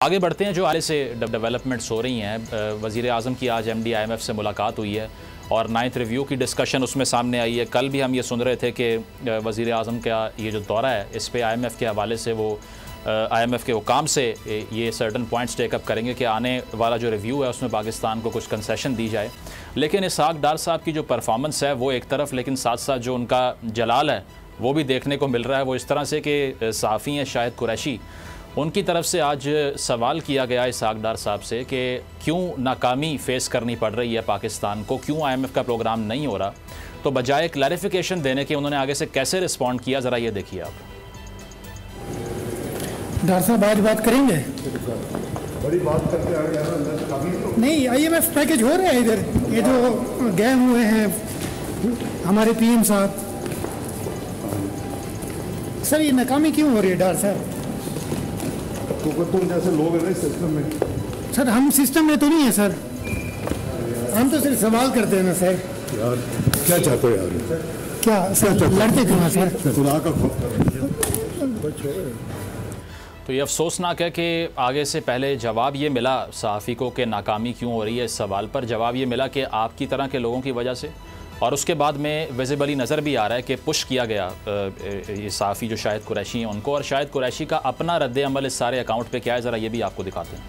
आगे बढ़ते हैं। जो आगे से डेवलपमेंट्स हो रही हैं, वज़ीर आज़म की आज MD IMF से मुलाकात हुई है और 9th रिव्यू की डिस्कशन उसमें सामने आई है। कल भी हम ये सुन रहे थे कि वज़ीर आज़म का ये जो दौरा है इस पे IMF के हवाले से वो IMF के हुकाम से ये सर्टन पॉइंट्स टेकअप करेंगे कि आने वाला जो रिव्यू है उसमें पाकिस्तान को कुछ कंसेशन दी जाए। लेकिन इसहाक डार साहब की जो परफॉर्मेंस है वो एक तरफ, लेकिन साथ साथ जो उनका जलाल है वो भी देखने को मिल रहा है। वो इस तरह से कि सहाफ़ी हैं शाहिद कुरैशी, उनकी तरफ से आज सवाल किया गया इसहाक डार साहब से कि क्यों नाकामी फ़ेस करनी पड़ रही है पाकिस्तान को, क्यों IMF का प्रोग्राम नहीं हो रहा। तो बजाय क्लैरिफिकेशन देने के उन्होंने आगे से कैसे रिस्पॉन्ड किया, ज़रा ये देखिए आप। डार साहब आज बात करेंगे? बड़ी बात करते आ गए नहीं, IMF पैकेज हो रहा है इधर, ये जो गए हुए हैं हमारे PM साहब। सर ये नाकामी क्यों हो रही है डार साहब? तो तुम जैसे लोग हैं सिस्टम में। सर हम सिस्टम में तो नहीं है सर, हम तो सिर्फ सवाल करते हैं ना सर। यार क्या चाहते हो यार? क्या सर लड़ते क्यों हैं सर? खुदा का खौफ। तो ये अफसोसनाक है कि आगे से पहले जवाब ये मिला सहाफ़ी को कि नाकामी क्यों हो रही है। इस सवाल पर जवाब ये मिला कि आपकी तरह के लोगों की वजह से, और उसके बाद में विजिबली नज़र भी आ रहा है कि पुश किया गया ये सहाफ़ी जो शाहिद कुरैशी हैं उनको, और शाहिद कुरैशी का अपना रद्द अमल इस सारे अकाउंट पे क्या है, ज़रा ये भी आपको दिखाते हैं।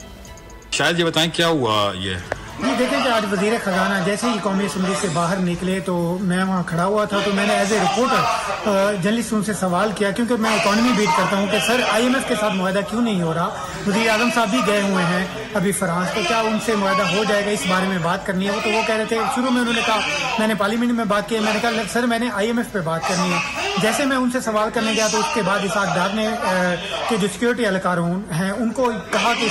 शायद ये बताएं क्या हुआ ये? ये देखें कि आज वज़ीर ख़जाना जैसे ही कौमी असम्बली से बाहर निकले तो मैं वहाँ खड़ा हुआ था, तो मैंने एज ए रिपोर्टर जर्नलिस्ट उनसे सवाल किया, क्योंकि मैं इकॉनमी बीट करता हूँ, कि सर IMF के साथ मुआहदा क्यों नहीं हो रहा। वज़ीर आज़म साहब भी गए हुए हैं अभी फ्रांस, तो क्या उनसे मुआहदा हो जाएगा, इस बारे में बात करनी है। वो तो वो कह रहे थे, शुरू में उन्होंने कहा, मैंने पार्लियामेंट में बात की, मैंने कहा सर मैंने IMF पे बात करनी है। जैसे मैं उनसे सवाल करने गया तो उसके बाद इसहाक डार ने के जो सिक्योरिटी एहलकार हैं उनको कहा कि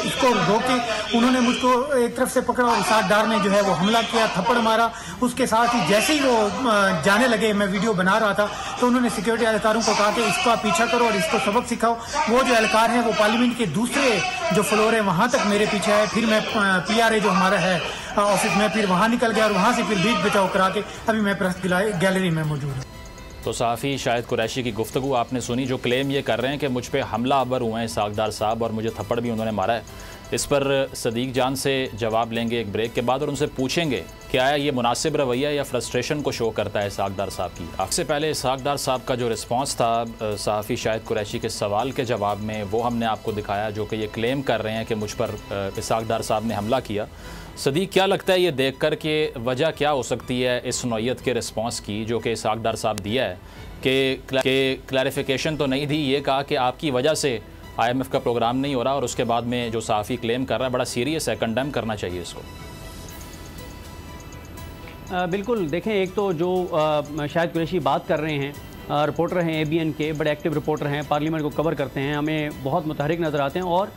इसको रोके। उन्होंने मुझको एक तरफ से पकड़ा और इसहाक डार ने जो है वो हमला किया, थप्पड़ मारा। उसके साथ ही जैसे ही वो जाने लगे, मैं वीडियो बना रहा था, तो उन्होंने सिक्योरिटी एहलकारों को कहा कि इसका पीछा करो और इसको सबक सिखाओ। वो जो एहलकार हैं वो पार्लियामेंट के दूसरे जो फ्लोर है वहाँ तक मेरे पीछे आए। फिर मैं PRA जो हमारा है ऑफिस में, फिर वहाँ निकल गया और वहाँ से फिर बीच बचाव करा के अभी मैं प्रेस गैलरी में मौजूद हूँ। तो सहाफ़ी शाहिद कुरैशी की गुफ्तगू आपने सुनी, जो क्लेम ये कर रहे हैं कि मुझ पे हमला आवर हुए हैं इसहाक डार साहब और मुझे थप्पड़ भी उन्होंने मारा है। इस पर सदीक जान से जवाब लेंगे एक ब्रेक के बाद और उनसे पूछेंगे क्या है ये मुनासिब रवैया या फ्रस्ट्रेशन को शो करता है इसहाक डार साहब की। आपसे पहले इसहाक डार साहब का जो रिस्पांस था सहाफ़ी शाहिद कुरैशी के सवाल के जवाब में, वो हमने आपको दिखाया, जो कि ये क्लेम कर रहे हैं कि मुझ पर इसहाक डार साहब ने हमला किया। सदीक, क्या लगता है ये देख कर कि वजह क्या हो सकती है इस नौयत के रिस्पांस की जो कि इसहाक डार साहब दिया है कि क्लैरिफिकेशन तो नहीं दी, ये कहा कि आपकी वजह से IMF का प्रोग्राम नहीं हो रहा, और उसके बाद में जो सहाफ़ी क्लेम कर रहा है बड़ा सीरियस है, कंडेम करना चाहिए इसको। बिल्कुल, देखें एक तो जो शाहिद कुरैशी बात कर रहे हैं, रिपोर्टर हैं ABN के, बड़े एक्टिव रिपोर्टर हैं, पार्लियामेंट को कवर करते हैं, हमें बहुत मुतहरिक नज़र आते हैं। और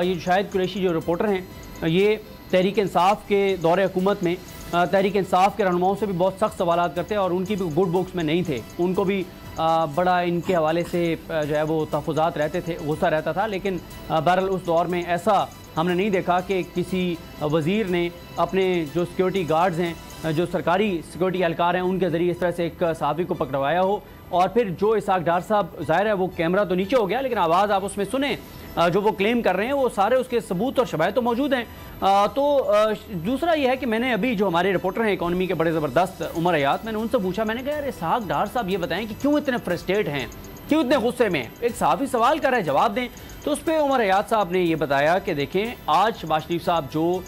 ये शाहिद कुरैशी जो रिपोर्टर हैं ये तहरीक इंसाफ के दौरे हुकूमत में तहरीक इंसाफ के रहनुमाओं से भी बहुत सख्त सवाल करते हैं और उनकी भी गुड बुक्स में नहीं थे। उनको भी बड़ा इनके हवाले से जो है वो तहफ़्फ़ुज़ात रहते थे, गुस्सा रहता था। लेकिन बहरहाल उस दौर में ऐसा हमने नहीं देखा कि किसी वज़ीर ने अपने जो सिक्योरिटी गार्ड्स हैं, जो सरकारी सिक्योरिटी एहलकार हैं, उनके ज़रिए इस तरह से एक सहाफ़ी को पकड़वाया हो। और फिर जो इसहाक डार साहब, ज़ाहिर है वो कैमरा तो नीचे हो गया, लेकिन आवाज़ आप उसमें सुने, जो वो क्लेम कर रहे हैं वो सारे उसके सबूत और शवाहिद तो मौजूद हैं। दूसरा ये है कि मैंने अभी जो हमारे रिपोर्टर हैं इकॉनमी के बड़े ज़बरदस्त उमर हयात, मैंने उनसे पूछा, मैंने कहा यार इसहाक डार साहब ये बताएं कि क्यों इतने फ्रस्ट्रेट हैं, क्यों इतने गुस्से में, एक सहाफ़ी सवाल कर रहे हैं, जवाब दें। तो उस पर उमर हयात साहब ने ये बताया कि देखें आज शहबाज शरीफ साहब जो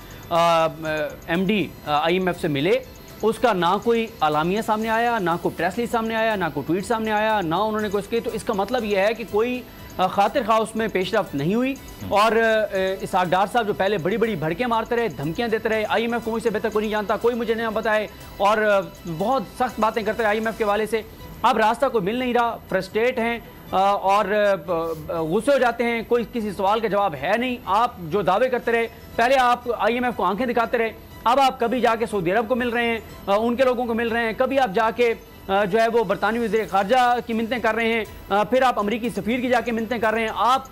MD IMF से मिले, उसका ना कोई आलामिया सामने आया, ना कोई प्रेस रिलीज सामने आया, ना कोई ट्वीट सामने आया, ना उन्होंने कोई इसके, तो इसका मतलब यह है कि कोई खातिर खा उसमें पेशरफ्त नहीं हुई। और इसहाक डार साहब जो पहले बड़ी बड़ी भड़कें मारते रहे, धमकियां देते रहे, IMF को मुझसे बेहतर कोई नहीं जानता, कोई मुझे नहीं बताए, और बहुत सख्त बातें करते रहे IMF के वाले से, अब रास्ता कोई मिल नहीं रहा, फ्रस्ट्रेट हैं और गुस्से हो जाते हैं, कोई किसी सवाल का जवाब है नहीं। आप जो दावे करते रहे, पहले आप IMF को आंखें दिखाते रहे, अब आप कभी जाके सऊदी अरब को मिल रहे हैं, उनके लोगों को मिल रहे हैं, कभी आप जाके जो है वो बरतानवी वज़ीर ख़ारजा की मिन्नतें कर रहे हैं, फिर आप अमरीकी सफ़ीर की जाके मिन्नतें कर रहे हैं, आप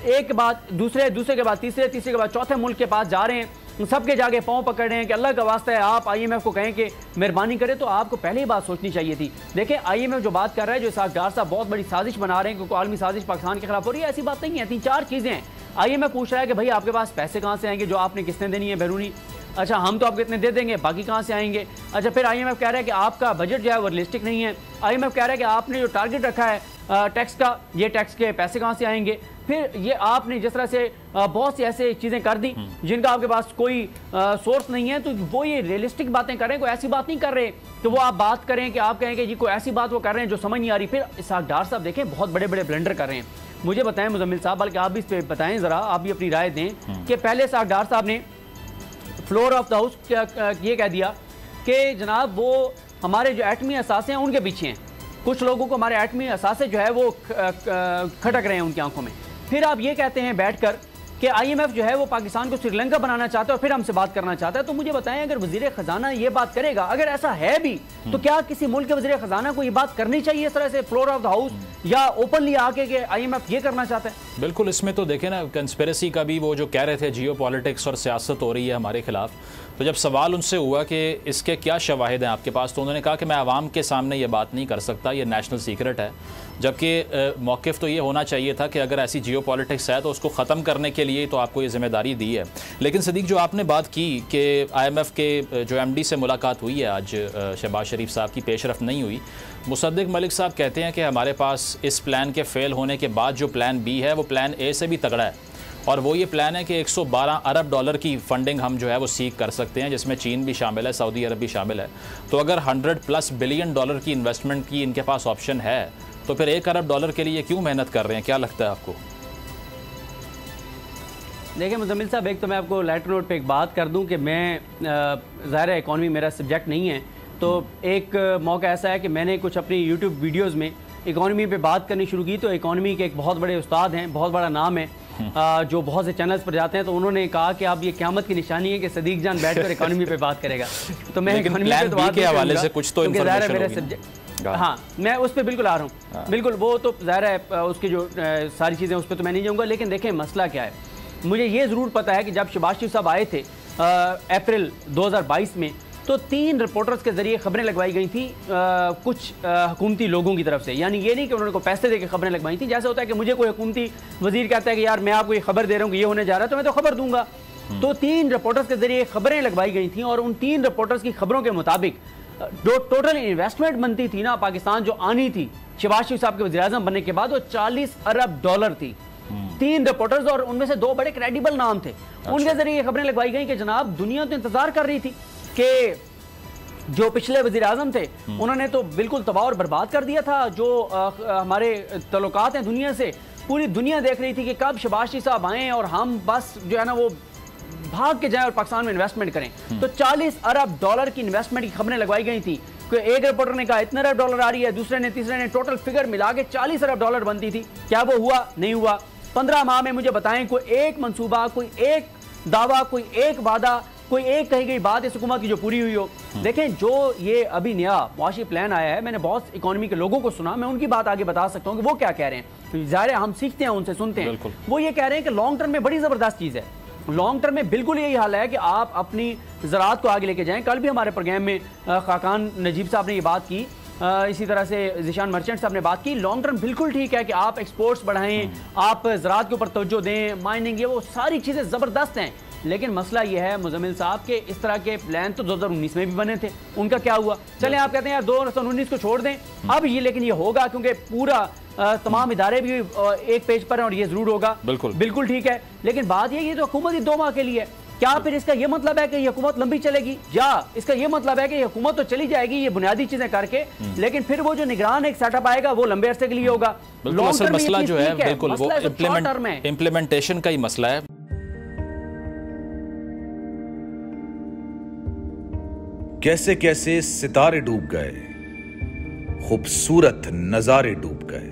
एक के बाद दूसरे, दूसरे के बाद तीसरे, तीसरे के बाद चौथे मुल्क के पास जा रहे हैं, सबके जाके पाँव पकड़ रहे हैं कि अल्लाह का वास्ता है आप IMF को कहें कि मेहरबानी करें। तो आपको पहले ही बात सोचनी चाहिए थी। देखें IMF जो बात कर रहा है, जो इसहाक डार साहब बहुत बड़ी साजिश बना रहे हैं क्योंकि आलमी साजिश पाकिस्तान के खिलाफ हो रही है, ऐसी बात नहीं है। 3-4 चीज़ें हैं IMF पूछ रहा है कि भाई आपके पास पैसे कहाँ से आएंगे, जो आपने किस्तें देनी है बैरूनी, अच्छा हम तो आपको इतने दे देंगे, बाकी कहाँ से आएंगे। अच्छा फिर IMF कह रहा है कि आपका बजट जो है वो रियलिस्टिक नहीं है। IMF कह रहा है कि आपने जो टारगेट रखा है टैक्स का, ये टैक्स के पैसे कहाँ से आएंगे। फिर ये आपने जिस तरह से बहुत सी ऐसे चीज़ें कर दी जिनका आपके पास कोई सोर्स नहीं है, तो वो ये रियलिस्टिक बातें कर रहे हैं, कोई ऐसी बात नहीं कर रहे तो वो आप बात करें कि आप कहें कि जी कोई ऐसी बात वो कर रहे हैं जो समझ नहीं आ रही। फिर इसहाक डार साहब देखें बहुत बड़े बड़े ब्लेंडर कर रहे हैं। मुझे बताएं मुजम्मिल साहब, बल्कि आप भी इस पर बताएं ज़रा, आप भी अपनी राय दें कि पहले इसहाक डार साहब ने फ्लोर ऑफ द हाउस ये कह दिया कि जनाब वो हमारे जो एटमी असासे हैं उनके पीछे हैं, कुछ लोगों को हमारे एटमी असासे जो है वो खटक रहे हैं उनकी आंखों में। फिर आप ये कहते हैं बैठकर कि IMF जो है वो पाकिस्तान को श्रीलंका बनाना चाहता है और फिर हमसे बात करना चाहता है। तो मुझे बताएं, अगर वजीर खजाना ये बात करेगा, अगर ऐसा है भी, तो क्या किसी मुल्क के वजीर खजाना को ये बात करनी चाहिए इस तरह से फ्लोर ऑफ द हाउस, या ओपनली आके कि IMF ये करना चाहता है? बिल्कुल, इसमें तो देखें ना, कंस्पिरेसी का भी वो जो कह रहे थे जियो पॉलिटिक्स और सियासत हो रही है हमारे खिलाफ, तो जब सवाल उनसे हुआ कि इसके क्या शवाहिद हैं आपके पास, तो उन्होंने कहा कि मैं आवाम के सामने ये बात नहीं कर सकता, ये नेशनल सीक्रेट है। जबकि मौक़िफ़ तो ये होना चाहिए था कि अगर ऐसी जियो पॉलिटिक्स है तो उसको ख़त्म करने के लिए तो आपको ये ज़िम्मेदारी दी है। लेकिन सदीक, जो आपने बात की कि IMF के जो MD से मुलाकात हुई है आज शहबाज शरीफ साहब की, पेशरफ नहीं हुई। मुसद्दिक मलिक साहब कहते हैं कि हमारे पास इस प्लान के फ़ेल होने के बाद जो प्लान B है वो प्लान A से भी तगड़ा है, और वो ये प्लान है कि 112 अरब डॉलर की फ़ंडिंग हम जो है वो सीख कर सकते हैं, जिसमें चीन भी शामिल है, सऊदी अरब भी शामिल है। तो अगर 100+ बिलियन डॉलर की इन्वेस्टमेंट की इनके पास ऑप्शन है, तो फिर 1 अरब डॉलर के लिए क्यों मेहनत कर रहे हैं? क्या लगता है आपको? देखिए मुजम्मिल साहब, एक तो मैं आपको लेटर नोट पे एक बात कर दूं कि मैं ज़ाहिर है इकॉनमी मेरा सब्जेक्ट नहीं है, तो एक मौका ऐसा है कि मैंने कुछ अपनी यूट्यूब वीडियोज़ में इकॉनमी पे बात करनी शुरू की। तो इकॉनमी के एक बहुत बड़े उस्ताद हैं, बहुत बड़ा नाम है, जो बहुत से चैनल्स पर जाते हैं, तो उन्होंने कहा कि अब ये क़यामत की निशानी है कि सदीक जान बैठकर इकॉनमी पे बात करेगा। तो मैं इकॉनमी के हवाले से कुछ तो इंफॉर्मेशन मेरा सब्जेक्ट, हाँ मैं उस पर बिल्कुल आ रहा हूँ, बिल्कुल वो तो ज़ाहिर है उसकी जो सारी चीज़ें उस पर तो मैं नहीं जाऊँगा। लेकिन देखें मसला क्या है, मुझे ये ज़रूर पता है कि जब शहबाज शरीफ साहब आए थे अप्रैल 2022 में, तो 3 रिपोर्टर्स के ज़रिए खबरें लगवाई गई थी कुछ हुकूमती लोगों की तरफ से। यानी ये नहीं कि उन्होंने को पैसे दे के खबरें लगवाई थी। जैसे होता है कि मुझे कोई हुकूमती वजीर कहता है कि यार मैं आपको ये खबर दे रहा हूँ कि ये होने जा रहा है, तो मैं तो खबर दूंगा। तो 3 रिपोर्टर्स के ज़रिए खबरें लगवाई गई थी, और उन 3 रिपोर्टर्स की खबरों के मुताबिक जो टोटल इन्वेस्टमेंट बनती थी ना पाकिस्तान जो आनी थी शहबाज शरीफ साहब के वज़ीर-ए-आज़म बनने के बाद, वो 40 अरब डॉलर थी। 3 रिपोर्टर्स, और उनमें से 2 बड़े क्रेडिबल नाम थे। उनके जरिए खबरें लगवाई गई कि जनाब दुनिया तो इंतजार कर रही थी कि जो पिछले वज़ीर-ए-आज़म थे उन्होंने तो बिल्कुल तबाह और बर्बाद कर दिया था। जो हमारे तल्लुकात हैं दुनिया से, पूरी दुनिया देख रही थी कि कब शहबाज शरीफ साहब आएँ और हम बस जो है ना वो भाग के जाएं और पाकिस्तान में इन्वेस्टमेंट करें। तो 40 अरब डॉलर की इन्वेस्टमेंट की खबरें लगवाई गई थी। एक रिपोर्टर ने कहा इतने अरब डॉलर आ रही है, दूसरे ने, तीसरे ने, टोटल फिगर मिला के 40 अरब डॉलर बनती थी। क्या वो हुआ? नहीं हुआ। 15 माह में मुझे बताएं कोई एक मंसूबा, कोई एक दावा, कोई एक वादा, कोई एक कही गई बात इस हुकूमत की जो पूरी हुई हो। देखें जो ये अभी नया मुआशी प्लान आया है, मैंने बहुत इकॉनमी के लोगों को सुना, मैं उनकी बात आगे बता सकता हूँ कि वो क्या कह रहे हैं। ज़ाहिर है हम सीखते हैं उनसे, सुनते हैं। वो ये कह रहे हैं कि लॉन्ग टर्म में बड़ी ज़बरदस्त चीज़ है। लॉन्ग टर्म में बिल्कुल यही हाल है कि आप अपनी ज़राअत को आगे लेके जाएं। कल भी हमारे प्रोग्राम में खाकान नजीब साहब ने ये बात की, इसी तरह से ज़िशान मर्चेंट साहब ने बात की। लॉन्ग टर्म बिल्कुल ठीक है कि आप एक्सपोर्ट्स बढ़ाएं, आप ज़राअत के ऊपर तवज्जो दें, माइनिंग, ये वो सारी चीज़ें ज़बरदस्त हैं। लेकिन मसला ये है मुजम्मिल साहब के इस तरह के प्लान तो 2019 में भी बने थे, उनका क्या हुआ? चलें आप कहते हैं यार 2019 को छोड़ दें अब ये, लेकिन ये होगा क्योंकि पूरा तमाम इदारे भी एक पेज पर हैं और ये जरूर होगा। बिल्कुल ठीक है। लेकिन बात ये तो हुकूमत ही 2 माह के लिए है। क्या फिर इसका ये मतलब है कि ये हुकूमत लंबी चलेगी, या इसका ये मतलब है कि ये हुकूमत तो चली जाएगी ये बुनियादी चीजें करके, लेकिन फिर वो जो निगरान एक सेटअप आएगा वो लंबे अरसे के लिए होगा? असल मसला जो है बिल्कुल वो इम्प्लीमेंटेशन का ही मसला है। कैसे कैसे सितारे डूब गए, खूबसूरत नजारे डूब गए,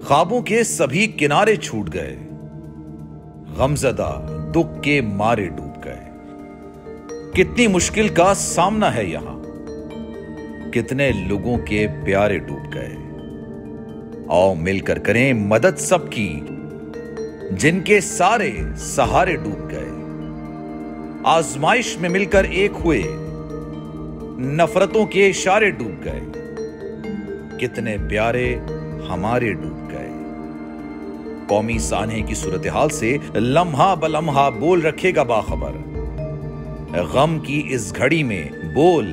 ख्वाबों के सभी किनारे छूट गए, गमजदा दुख के मारे डूब गए। कितनी मुश्किल का सामना है यहां, कितने लोगों के प्यारे डूब गए। आओ मिलकर करें मदद सबकी, जिनके सारे सहारे डूब गए। आजमाइश में मिलकर एक हुए, नफरतों के इशारे डूब गए, कितने प्यारे हमारे डूब गए। कौमी सानहे की सूरत हाल से लम्हा बलम्हा बोल रखेगा बाखबर। गम की इस घड़ी में बोल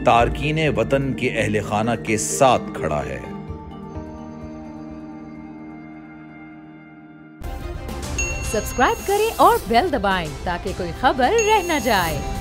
तारकीने वतन के अहले खाना के साथ खड़ा है। सब्सक्राइब करें और बेल दबाएं ताकि कोई खबर रह न जाए।